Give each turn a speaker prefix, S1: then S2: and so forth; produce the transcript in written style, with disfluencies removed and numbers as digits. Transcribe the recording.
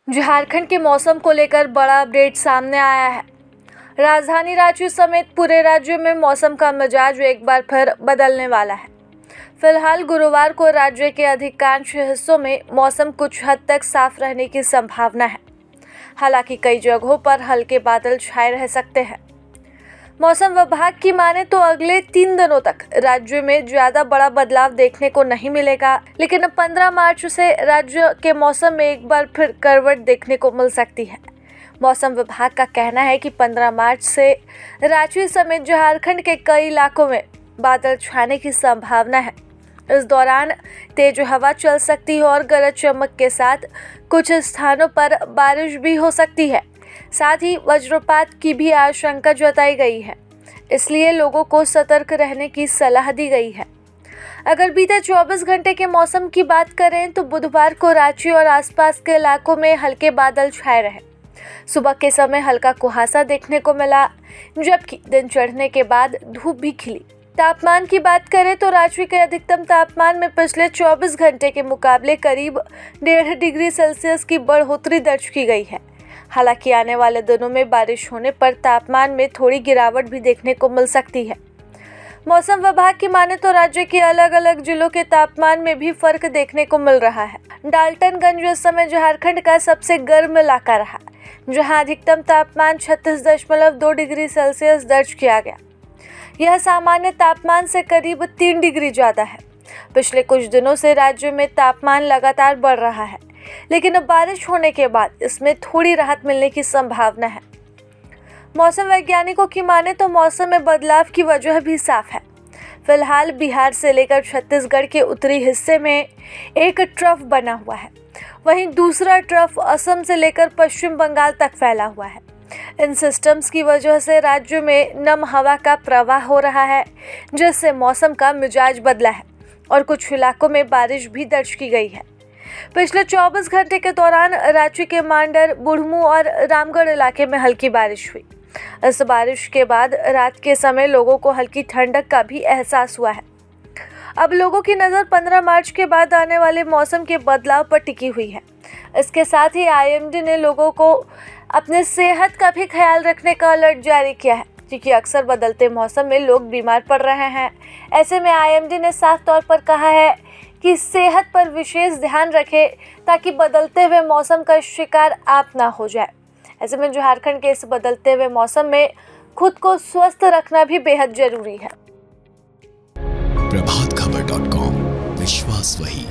S1: झारखंड के मौसम को लेकर बड़ा अपडेट सामने आया है। राजधानी रांची समेत पूरे राज्य में मौसम का मिजाज एक बार फिर बदलने वाला है। फिलहाल गुरुवार को राज्य के अधिकांश हिस्सों में मौसम कुछ हद तक साफ रहने की संभावना है। हालांकि कई जगहों पर हल्के बादल छाए रह सकते हैं। मौसम विभाग की माने तो अगले 3 दिनों तक राज्य में ज्यादा बड़ा बदलाव देखने को नहीं मिलेगा, लेकिन 15 मार्च से राज्य के मौसम में एक बार फिर करवट देखने को मिल सकती है। मौसम विभाग का कहना है कि 15 मार्च से रांची समेत झारखंड के कई इलाकों में बादल छाने की संभावना है। इस दौरान तेज हवा चल सकती है और गरज चमक के साथ कुछ स्थानों पर बारिश भी हो सकती है। साथ ही वज्रपात की भी आशंका जताई गई है, इसलिए लोगों को सतर्क रहने की सलाह दी गई है। अगर बीते 24 घंटे के मौसम की बात करें तो बुधवार को रांची और आसपास के इलाकों में हल्के बादल छाए रहे। सुबह के समय हल्का कुहासा देखने को मिला, जबकि दिन चढ़ने के बाद धूप भी खिली। तापमान की बात करें तो रांची के अधिकतम तापमान में पिछले 24 घंटे के मुकाबले करीब 1.5 डिग्री सेल्सियस की बढ़ोतरी दर्ज की गई है। हालांकि आने वाले दिनों में बारिश होने पर तापमान में थोड़ी गिरावट भी देखने को मिल सकती है। मौसम विभाग की माने तो राज्य के अलग अलग जिलों के तापमान में भी फर्क देखने को मिल रहा है। डाल्टनगंज इस समय झारखंड का सबसे गर्म इलाका रहा, जहां अधिकतम तापमान 36.2 डिग्री सेल्सियस दर्ज किया गया। यह सामान्य तापमान से करीब 3 डिग्री ज्यादा है। पिछले कुछ दिनों से राज्य में तापमान लगातार बढ़ रहा है, लेकिन अब बारिश होने के बाद इसमें थोड़ी राहत मिलने की संभावना है। मौसम वैज्ञानिकों की माने तो मौसम में बदलाव की वजह भी साफ है। फिलहाल बिहार से लेकर छत्तीसगढ़ के उत्तरी हिस्से में एक ट्रफ बना हुआ है, वहीं दूसरा ट्रफ असम से लेकर पश्चिम बंगाल तक फैला हुआ है। इन सिस्टम्स की वजह से राज्य में नम हवा का प्रवाह हो रहा है, जिससे मौसम का मिजाज बदला है और कुछ इलाकों में बारिश भी दर्ज की गई है। पिछले 24 घंटे के दौरान रांची के मांडर, बुढ़मू और रामगढ़ इलाके में हल्की बारिश हुई। इस बारिश के बाद रात के समय लोगों को हल्की ठंडक का भी एहसास हुआ है। अब लोगों की नज़र 15 मार्च के बाद आने वाले मौसम के बदलाव पर टिकी हुई है। इसके साथ ही आईएमडी ने लोगों को अपने सेहत का भी ख्याल रखने का अलर्ट जारी किया है, क्योंकि अक्सर बदलते मौसम में लोग बीमार पड़ रहे हैं। ऐसे में आईएमडी ने साफ तौर पर कहा है कि सेहत पर विशेष ध्यान रखें, ताकि बदलते हुए मौसम का शिकार आप ना हो जाए। ऐसे में झारखंड के इस बदलते हुए मौसम में खुद को स्वस्थ रखना भी बेहद जरूरी है।
S2: प्रभातखबर.com, विश्वास वही।